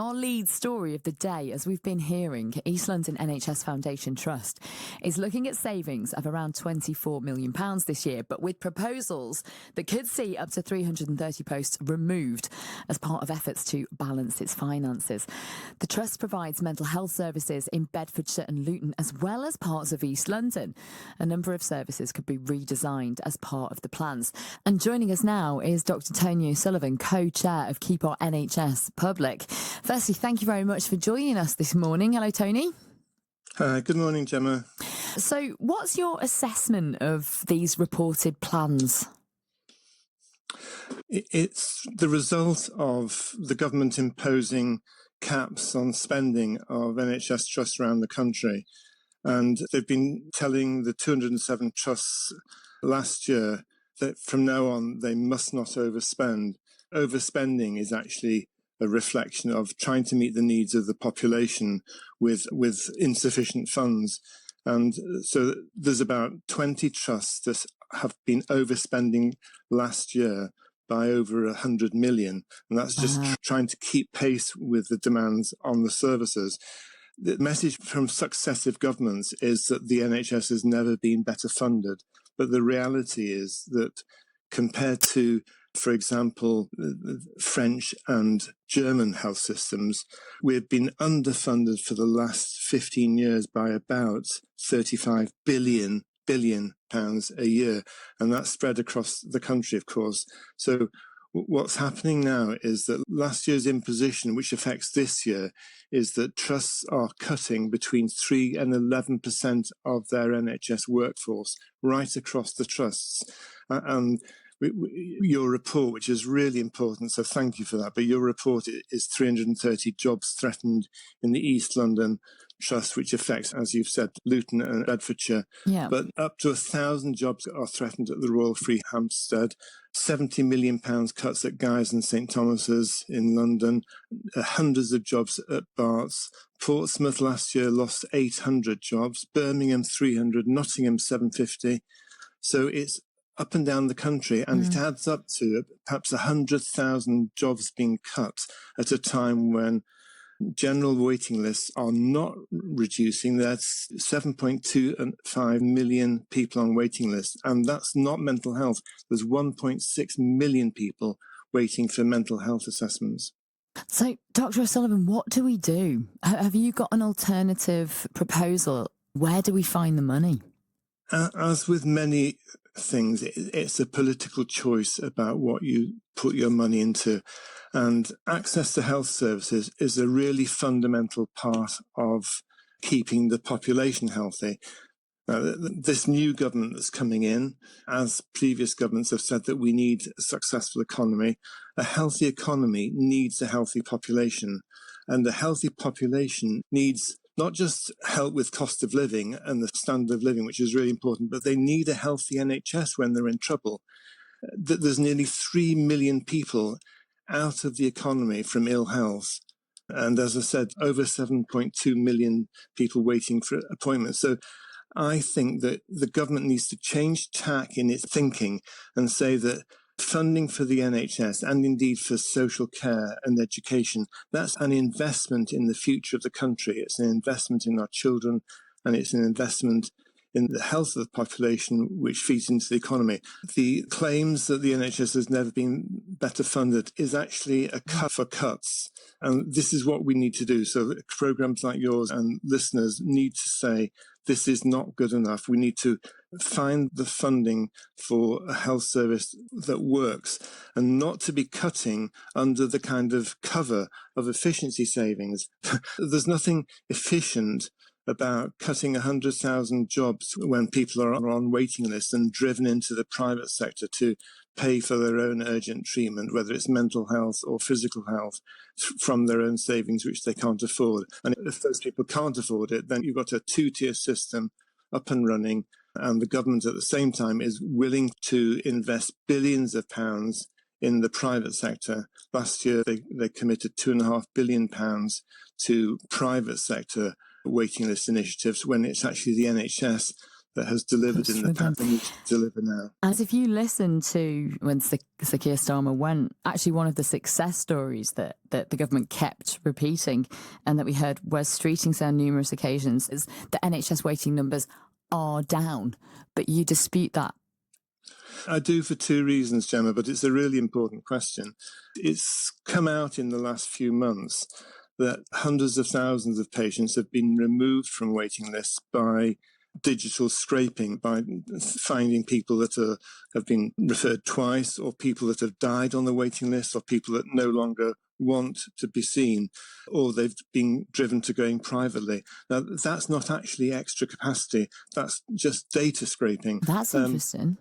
Our lead story of the day, as we've been hearing, East London NHS Foundation Trust is looking at savings of around £24 million this year, but with proposals that could see up to 330 posts removed as part of efforts to balance its finances. The Trust provides mental health services in Bedfordshire and Luton, as well as parts of East London. A number of services could be redesigned as part of the plans. And joining us now is Dr. Tony O'Sullivan, co-chair of Keep Our NHS Public. Firstly, thank you very much for joining us this morning. Hello, Tony. Good morning, Gemma. So what's your assessment of these reported plans? It's the result of the government imposing caps on spending of NHS trusts around the country. And they've been telling the 207 trusts last year that from now on they must not overspend. Overspending is actually a reflection of trying to meet the needs of the population with insufficient funds. And so there's about 20 trusts that have been overspending last year by over 100 million. And that's just trying to keep pace with the demands on the services. The message from successive governments is that the NHS has never been better funded. But the reality is that compared to, for example, French and German health systems, we've been underfunded for the last 15 years by about 35 billion pounds a year. And that's spread across the country, of course. So what's happening now is that last year's imposition, which affects this year, is that trusts are cutting between 3 and 11% of their NHS workforce right across the trusts. And your report, which is really important, so thank you for that, but your report is 330 jobs threatened in the East London Trust, which affects, as you've said, Luton and Bedfordshire. Yeah. But up to 1,000 jobs are threatened at the Royal Free Hampstead, £70 million cuts at Guy's and St Thomas's in London, hundreds of jobs at Barts. Portsmouth last year lost 800 jobs, Birmingham 300, Nottingham 750. So it's up and down the country, and it adds up to perhaps 100,000 jobs being cut at a time when general waiting lists are not reducing. There's 7.25 million people on waiting lists, and that's not mental health. There's 1.6 million people waiting for mental health assessments. So, Dr. O'Sullivan, what do we do? Have you got an alternative proposal? Where do we find the money? As with many things, it's a political choice about what you put your money into. And access to health services is a really fundamental part of keeping the population healthy. This new government that's coming in, as previous governments have said that we need a successful economy, a healthy economy needs a healthy population. And a healthy population needs not just help with cost of living and the standard of living, which is really important, but they need a healthy NHS when they're in trouble. There's nearly 3 million people out of the economy from ill health. And as I said, over 7.2 million people waiting for appointments. So I think that the government needs to change tack in its thinking and say that funding for the NHS and indeed for social care and education, that's an investment in the future of the country. It's an investment in our children, and it's an investment in the health of the population, which feeds into the economy. The claims that the NHS has never been better funded is actually a cut for cuts. And this is what we need to do. So programs like yours and listeners need to say, this is not good enough. We need to find the funding for a health service that works and not to be cutting under the kind of cover of efficiency savings. There's nothing efficient about cutting 100,000 jobs when people are on waiting lists and driven into the private sector to pay for their own urgent treatment, whether it's mental health or physical health, from their own savings, which they can't afford. And if those people can't afford it, then you've got a two-tier system up and running, and the government at the same time is willing to invest billions of pounds in the private sector. Last year, they committed £2.5 billion to private sector waiting list initiatives, when it's actually the NHS that has delivered That's in true the again. past and needs to deliver now. As if you listen to when Sir Keir Starmer went, actually one of the success stories that the government kept repeating and that we heard Wes Streeting say on numerous occasions is the NHS waiting numbers are down. But you dispute that. I do for two reasons, Gemma, but it's a really important question. It's come out in the last few months that hundreds of thousands of patients have been removed from waiting lists by digital scraping, by finding people that have been referred twice, or people that have died on the waiting list, or people that no longer want to be seen, or they've been driven to going privately. Now, that's not actually extra capacity. That's just data scraping. That's interesting.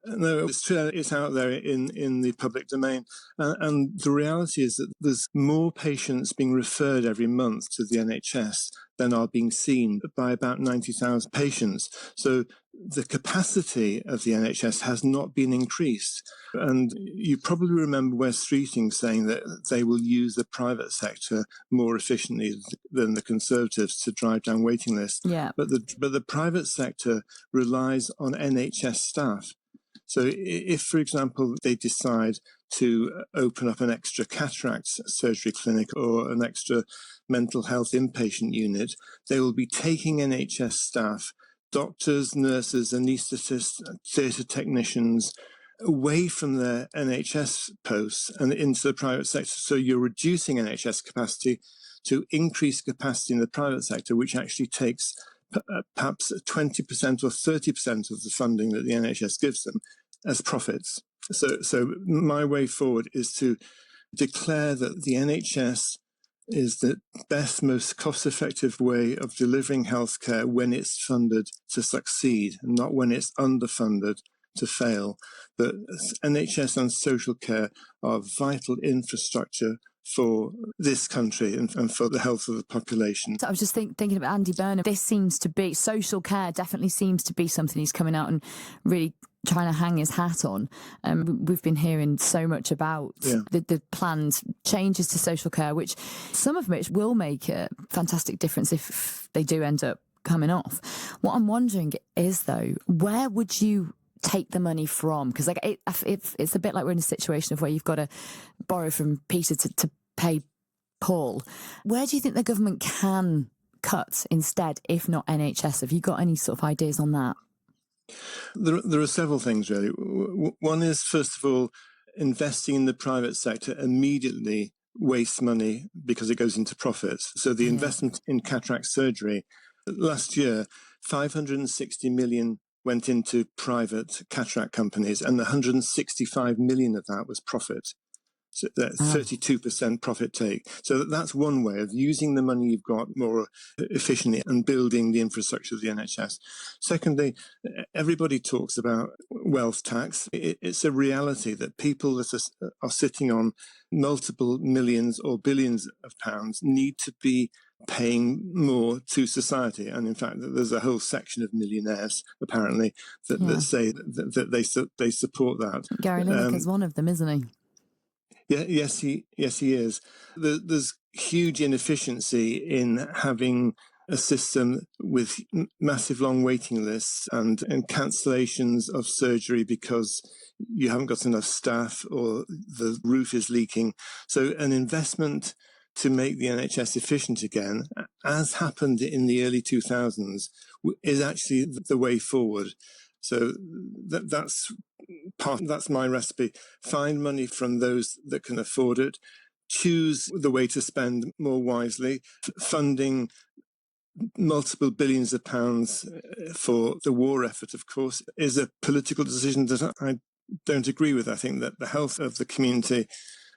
No, it's true. It's out there in the public domain. And the reality is that there's more patients being referred every month to the NHS than are being seen, by about 90,000 patients. So the capacity of the NHS has not been increased. And you probably remember Wes Streeting saying that they will use the private sector more efficiently than the Conservatives to drive down waiting lists. Yeah. But the private sector relies on NHS staff. So if, for example, they decide to open up an extra cataract surgery clinic or an extra mental health inpatient unit, they will be taking NHS staff, doctors, nurses, anaesthetists, theatre technicians, away from their NHS posts and into the private sector. So you're reducing NHS capacity to increase capacity in the private sector, which actually takes perhaps 20% or 30% of the funding that the NHS gives them as profits. So my way forward is to declare that the NHS is the best, most cost-effective way of delivering healthcare when it's funded to succeed, and not when it's underfunded to fail. That NHS and social care are vital infrastructure for this country and for the health of the population. So I was just thinking about Andy Burnham. This seems to be, social care definitely seems to be something he's coming out and really trying to hang his hat on. We've been hearing so much about the planned changes to social care, which some of which will make a fantastic difference if they do end up coming off. What I'm wondering is, though, where would you take the money from? Because it's a bit like we're in a situation of where you've got to borrow from Peter to pay Paul. Where do you think the government can cut instead, if not NHS? Have you got any sort of ideas on that? There are several things, really. One is, first of all, investing in the private sector immediately wastes money because it goes into profits. So the investment in cataract surgery, last year, 560 million went into private cataract companies, and 165 million of that was profit. So that's 32% profit take. So that's one way of using the money you've got more efficiently and building the infrastructure of the NHS. Secondly, everybody talks about wealth tax. It's a reality that people that are sitting on multiple millions or billions of pounds need to be paying more to society. And in fact, there's a whole section of millionaires, apparently, that say that they support that. Gary Lineker's one of them, isn't he? Yeah, yes, he is. There's huge inefficiency in having a system with massive long waiting lists and cancellations of surgery because you haven't got enough staff or the roof is leaking. So an investment to make the NHS efficient again, as happened in the early 2000s, is actually the way forward. So that's my recipe. Find money from those that can afford it. Choose the way to spend more wisely. Funding multiple billions of pounds for the war effort, of course, is a political decision that I don't agree with. I think that the health of the community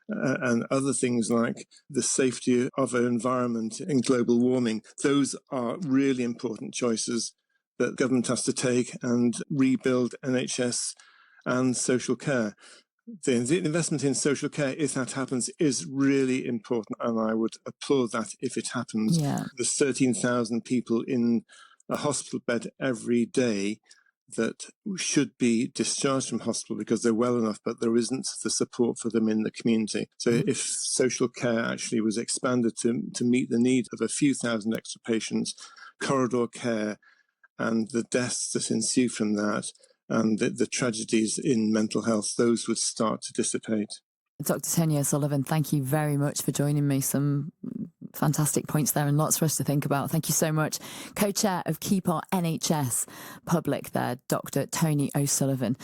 and other things like the safety of our environment and global warming, those are really important choices that government has to take and rebuild NHS and social care. The investment in social care, if that happens, is really important, and I would applaud that if it happens. Yeah. There's 13,000 people in a hospital bed every day that should be discharged from hospital because they're well enough, but there isn't the support for them in the community. So if social care actually was expanded to meet the need of a few thousand extra patients, corridor care and the deaths that ensue from that, and the tragedies in mental health, those would start to dissipate. Dr. Tony O'Sullivan, thank you very much for joining me. Some fantastic points there and lots for us to think about. Thank you so much. Co-chair of Keep Our NHS Public there, Dr. Tony O'Sullivan.